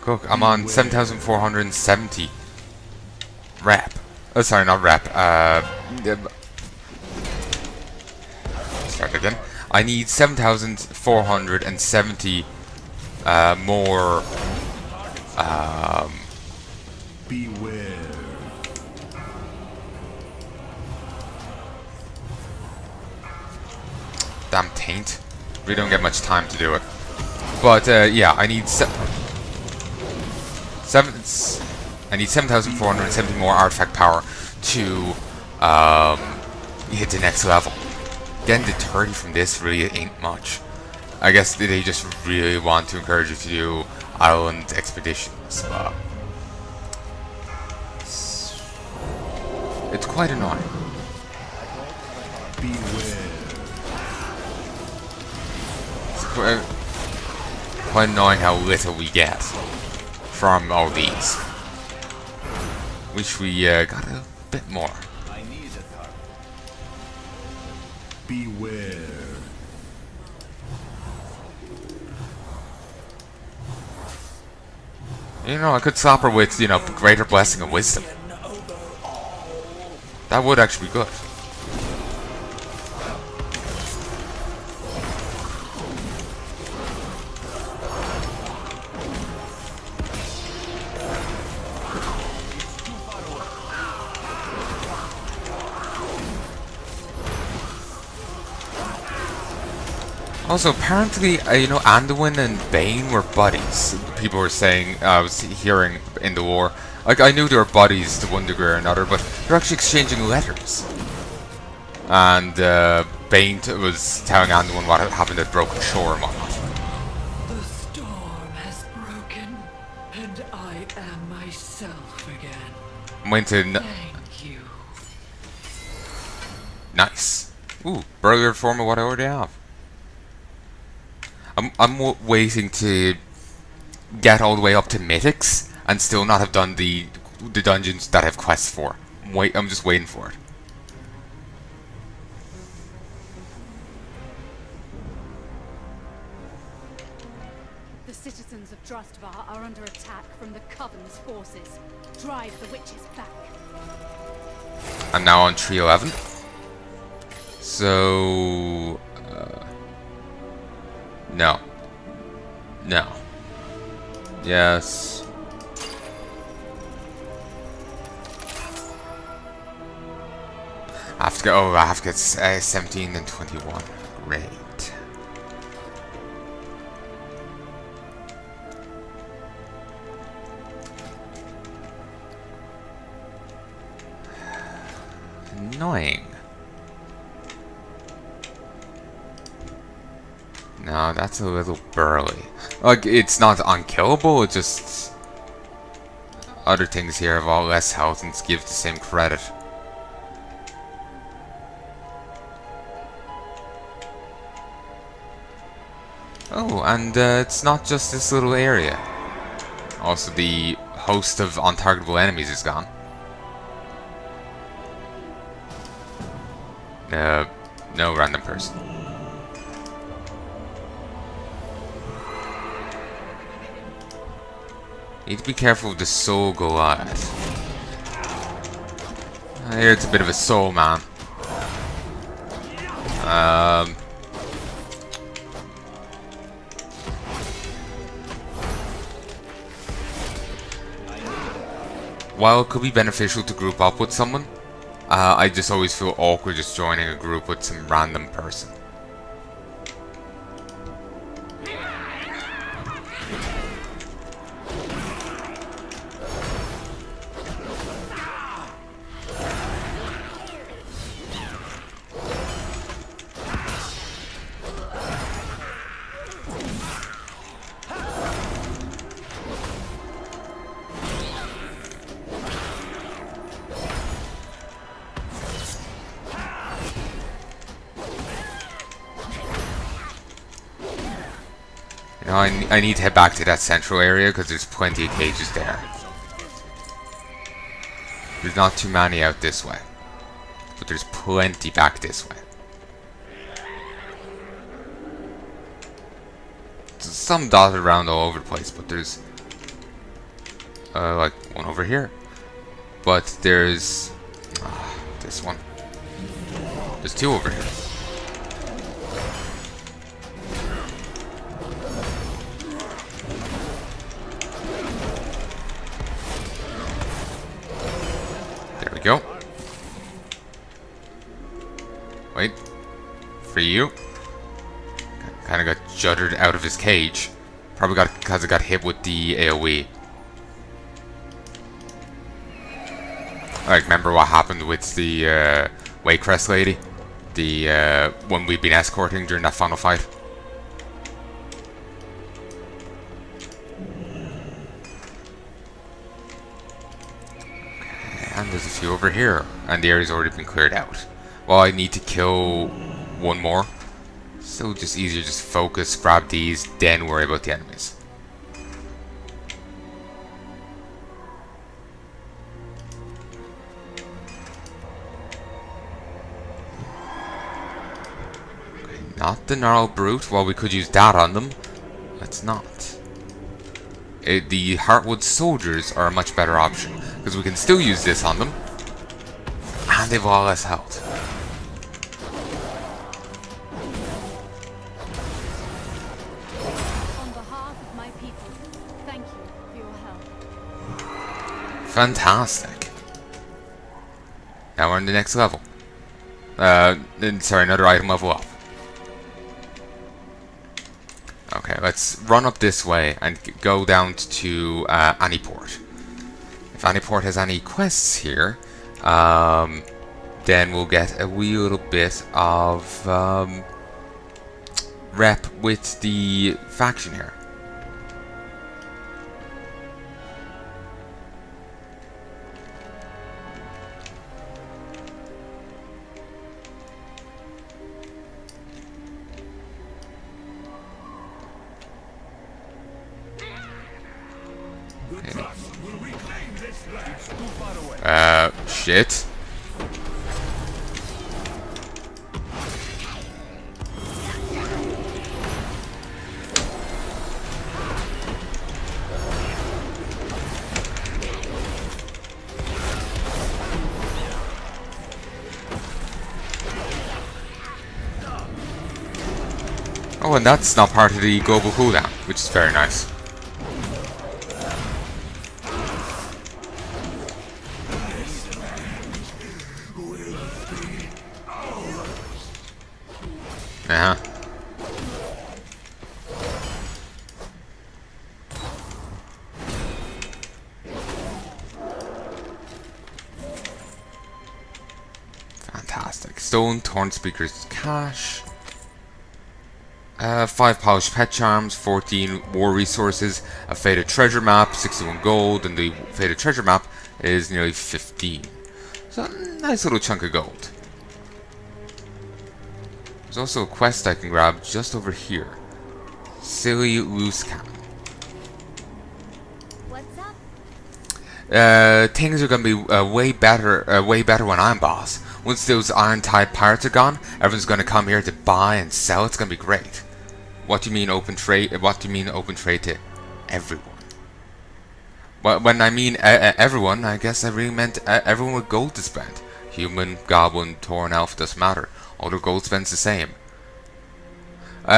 Look, I'm on 7,470 rep. Oh, sorry, not rep. Start again. I need 7,470 more. Beware. Damn taint. We don't get much time to do it. But yeah, I need 7,470 more artifact power to hit the next level. Getting to 30 from this really ain't much. I guess they just really want to encourage you to do island expeditions, but it's quite annoying. It's quite annoying how little we get from all these. Wish we got a bit more. Beware. You know, I could slap her with, you know, greater blessing of wisdom. That would actually be good. Also, apparently, you know, Anduin and Bane were buddies. People were saying, I was hearing in the war. Like, I knew they were buddies to one degree or another, but they're actually exchanging letters. And Bane was telling Anduin what had happened at Broken Shore and whatnot. The storm has broken, and I am myself again. I'm waiting to... Thank you. Nice. Ooh, burger form of what I already have. I'm waiting to get all the way up to Mythics and still not have done the dungeons that I have quests for. I'm just waiting for it. The citizens of Drustvar are under attack from the Coven's forces. Drive the witches back. I'm now on 311. So... no. No. Yes. I have to go. Oh, I have to get 17 and 21. Great. Annoying. No, that's a little burly. Like, it's not unkillable, it's just... other things here have all less health and give the same credit. Oh, and it's not just this little area. Also, the host of untargetable enemies is gone. No random person. Need to be careful with the soul Goliath. I hear it's a bit of a soul man. While it could be beneficial to group up with someone, I just always feel awkward just joining a group with some random person. You know, I need to head back to that central area because there's plenty of cages there. There's not too many out this way, but there's plenty back this way. There's some dotted around all over the place, but there's like one over here. But there's this one. There's two over here. There we go. Wait. For you. Kind of got juddered out of his cage. Probably got because it got hit with the AoE. Like, remember what happened with the Waycrest lady? The one we've been escorting during that final fight. Okay, and there's a few over here, and the area's already been cleared out. Well, I need to kill one more. So just easier, just focus, grab these, then worry about the enemies. Okay, not the Gnarled Brute. Well, we could use that on them. Let's not. The Heartwood Soldiers are a much better option, because we can still use this on them. And they've all less health. Fantastic. Now we're on the next level. Sorry, another item level up. Okay, let's run up this way and go down to Anyport. If Anyport has any quests here, then we'll get a wee little bit of rep with the faction here. Shit. Oh, and that's not part of the global cooldown, which is very nice. Fantastic. Stone, Torn Speaker's Cash. 5 polished pet charms, 14 war resources, a faded treasure map, 61 gold, and the faded treasure map is nearly 15. So, nice little chunk of gold. There's also a quest I can grab just over here. Silly Loosecannon. What's up? Things are gonna be way better when I'm boss. Once those Iron-Tide pirates are gone, everyone's gonna come here to buy and sell. It's gonna be great. What do you mean open trade? What do you mean open trade to everyone? Well, when I mean everyone, I guess I really meant everyone with gold to spend. Human, goblin, Tauren, elf, doesn't matter. All their gold spends the same.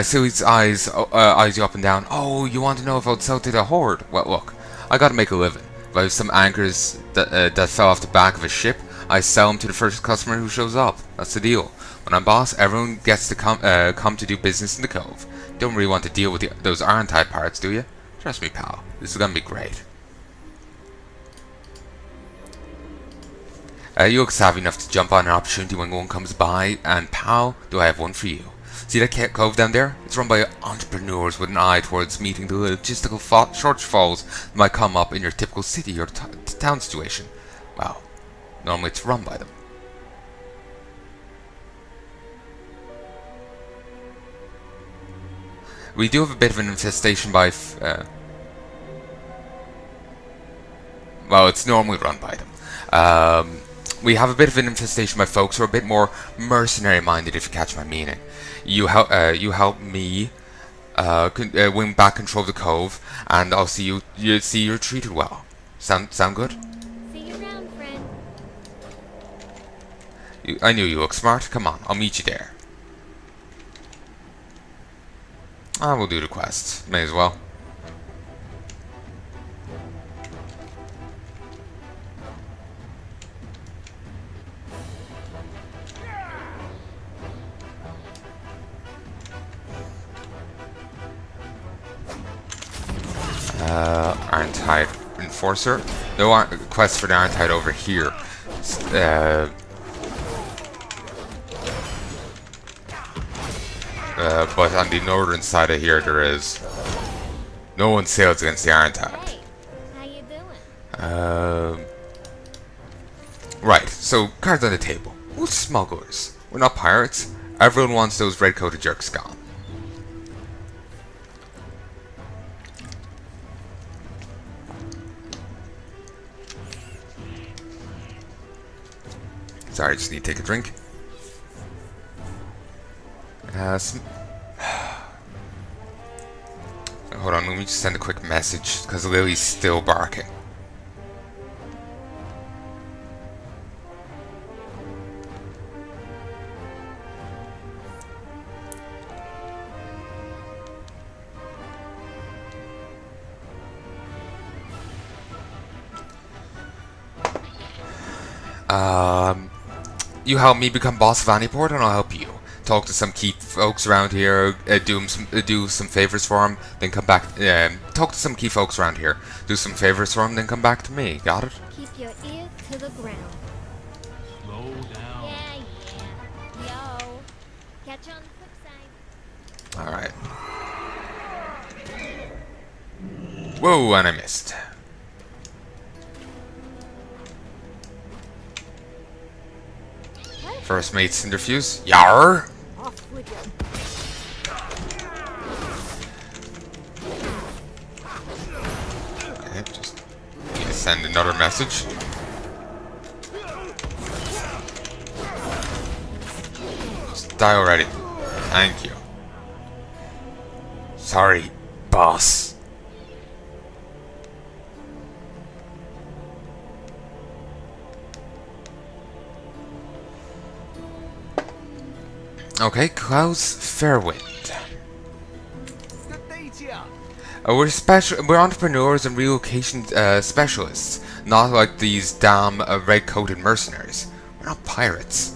Silly's eyes you up and down. Oh, you want to know if I would sell to the Horde? Well, look, I gotta make a living. If I have some anchors that fell off the back of a ship, I sell them to the first customer who shows up. That's the deal. When I'm boss, everyone gets to come to do business in the Cove. Don't really want to deal with those Iron-Tide pirates, do you? Trust me, pal. This is gonna be great. You look savvy enough to jump on an opportunity when one comes by, and pal, do I have one for you. See that cove down there? It's run by entrepreneurs with an eye towards meeting the logistical shortfalls that might come up in your typical city or town situation. Well, normally it's run by them. We do have a bit of an infestation by... well, it's normally run by them. We have a bit of an infestation by folks who are a bit more mercenary-minded, if you catch my meaning. You help me win back control of the cove, and I'll see you're treated well. Sound good? See you around, friend. I knew you look smart. Come on, I'll meet you there. Ah, we'll do the quest. May as well. Iron-Tide Enforcer. No quest for the Iron-Tide over here. But on the northern side of here there is. No one sails against the Iron-Tide. Hey, how you doing? Right, so cards on the table. We're smugglers. We're not pirates. Everyone wants those red-coated jerks gone. Sorry, I just need to take a drink. Hold on, let me just send a quick message, because Lily's still barking. You help me become boss of any port, and I'll help you. Talk to some key folks around here, do some favors for them, then come back. Talk to some key folks around here, do some favors for them, then come back to me. Got it? Keep your ear to the ground. Slow down. Yeah. Yo. Catch you on the flip side. Alright. Whoa, and I missed. First mate Cinderfuse. Yar! Off with you. Okay, just need to send another message. Just die already. Thank you. Sorry, boss. Okay, Klaus Fairwind. We're entrepreneurs and relocation specialists, not like these damn red-coated mercenaries. We're not pirates.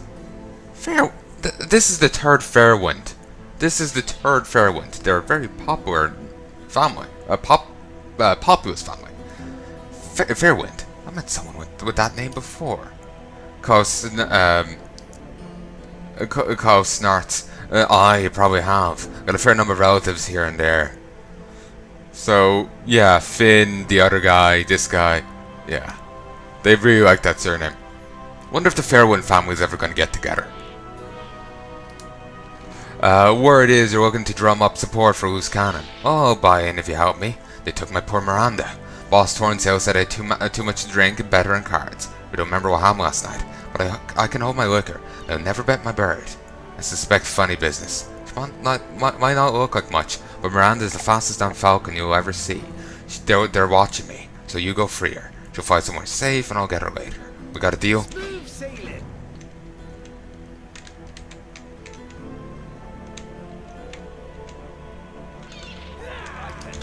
This is the third Fairwind. This is the third Fairwind. They're a very popular family, a populous family. Fairwind. I met someone with that name before. Klaus Snarts. You probably have. Got a fair number of relatives here and there. So, yeah, Finn, the other guy, this guy. Yeah. They really like that surname. Wonder if the Fairwind family's ever gonna get together. Word is you're looking to drum up support for Loosecannon. Oh, I'll buy in if you help me. They took my poor Miranda. Boss Tornsale said I had too much to drink and better in cards. We don't remember what happened last night, but I can hold my liquor. They'll never bet my bird. I suspect funny business. Might not look like much, but Miranda's the fastest damn falcon you'll ever see. They're watching me, so you go free her. She'll fly somewhere safe, and I'll get her later. We got a deal?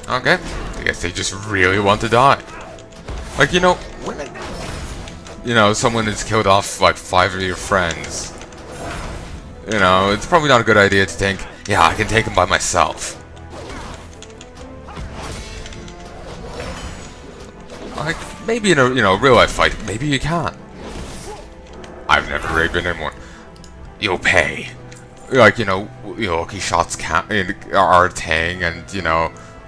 Okay. I guess they just really want to die. Like, you know, when someone has killed off like 5 of your friends, you know, it's probably not a good idea to think, yeah, I can take him by myself. Like, maybe in a, real life fight, maybe you can. I've never really been in one. You'll pay. Like, lucky shots are a thing, and,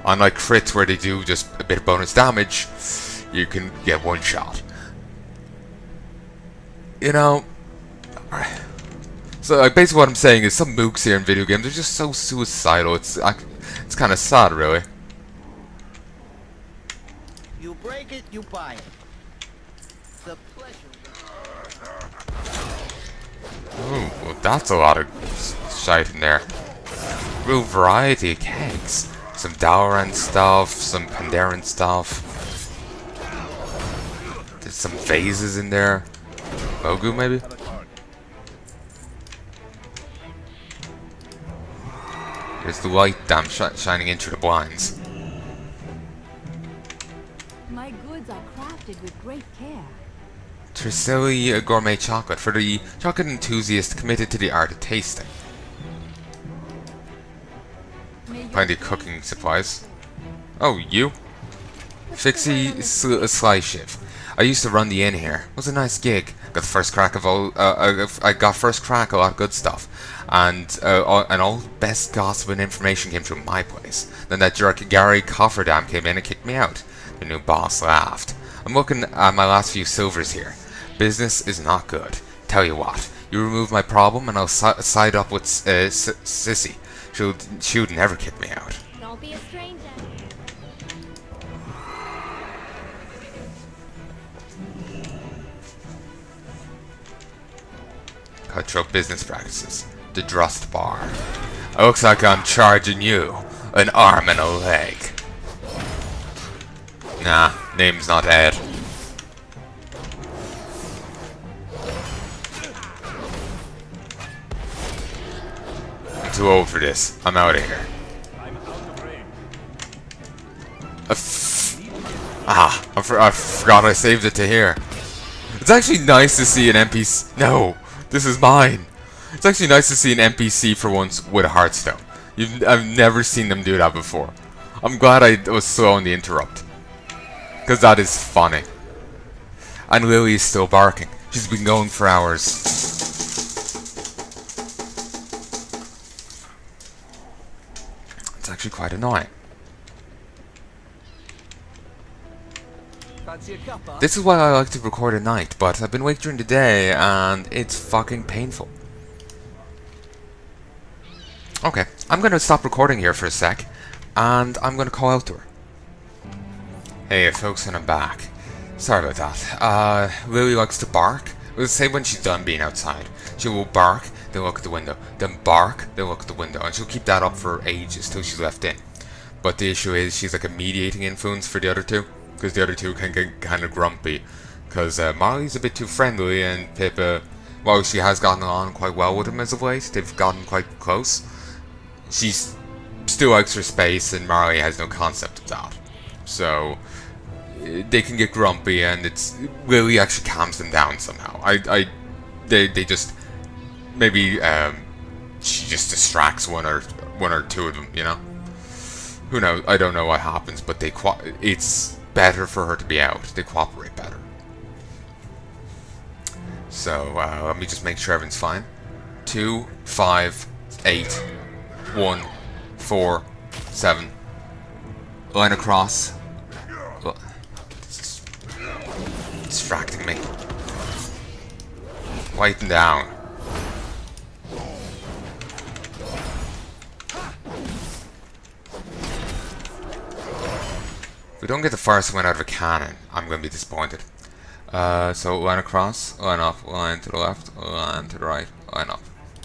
unlike crits where they do just a bit of bonus damage, you can get one shot. So like, basically what I'm saying is some mooks here in video games are just so suicidal. It's kind of sad, really. You break it, you buy it. The pleasure. Ooh, well, that's a lot of shite in there. Real variety of kegs. Some Dalaran stuff, some Pandaren stuff. There's some vases in there. Mogu, maybe? There's the light damn shining in through the blinds. My goods are crafted with great care. Trisili gourmet chocolate for the chocolate enthusiast committed to the art of tasting. Plenty of cooking supplies. Oh, you? Fixie Sly Shiv. I used to run the inn here. It was a nice gig. Got the first crack of all. I got first crack a lot of good stuff, and all best gossip and information came through my place. Then that jerk Gary Cofferdam came in and kicked me out. The new boss laughed. I'm looking at my last few silvers here. Business is not good. Tell you what, you remove my problem, and I'll side up with Sissy. She would never kick me out. Don't be a stranger. Cutthroat business practices. The Drust Bar. It looks like I'm charging you an arm and a leg. Nah, name's not Ed. I'm too old for this. I'm out of here. I forgot I saved it to here. It's actually nice to see an NPC. No, this is mine. It's actually nice to see an NPC for once with a Hearthstone. I've never seen them do that before. I'm glad I was slow on the interrupt, because that is funny. And Lily is still barking. She's been going for hours. It's actually quite annoying. This is why I like to record at night, but I've been awake during the day and it's fucking painful. Okay, I'm gonna stop recording here for a sec and I'm gonna call out to her. Hey folks, and I'm back. Sorry about that. Lily likes to bark. Let's say when she's done being outside. She will bark, then look at the window, then bark, then look at the window, and she'll keep that up for ages till she's left in. But the issue is she's like a mediating influence for the other two, because the other two can get kind of grumpy. Because Molly's a bit too friendly, and Pippa, while she has gotten on quite well with him as of late, they've gotten quite close. She still likes her space, and Marley has no concept of that. So they can get grumpy, and it's Lily actually calms them down somehow. They just maybe she just distracts one or two of them, you know. Who knows? I don't know what happens, but it's better for her to be out. They cooperate better. So let me just make sure everything's fine. 2, 5, 8, 1, 4, 7. Line across. This is distracting me. Quieten down. If we don't get the first one out of a cannon, I'm going to be disappointed. So line across, line up, line to the left, line to the right, line up.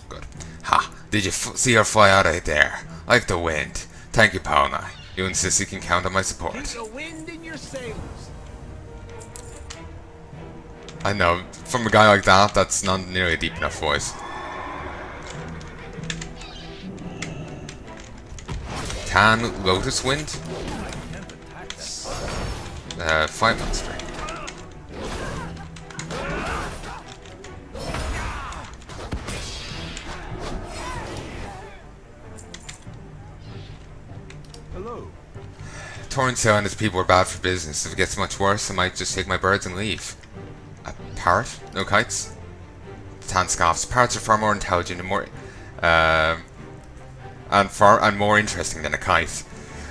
Good. Ha! Did you see her fly out of there? Like the wind. Thank you, Palnai. You and Sissy can count on my support. Keep the wind in your sails. I know, from a guy like that, that's not nearly a deep enough voice. Can Lotus Wind? Fight monster. Hello. Torrensale and his people are bad for business. If it gets much worse, I might just take my birds and leave. A parrot? No kites? Tan scoffs. Parrots are far more intelligent and more and more interesting than a kite.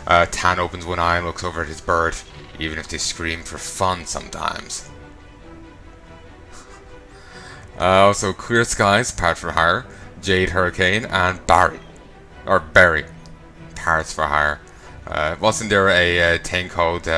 Tan opens one eye and looks over at his bird, even if they scream for fun sometimes. Also, Clear Skies, parrot for hire, Jade Hurricane, and Barry, or Berry, parrots for hire. Wasn't there a thing called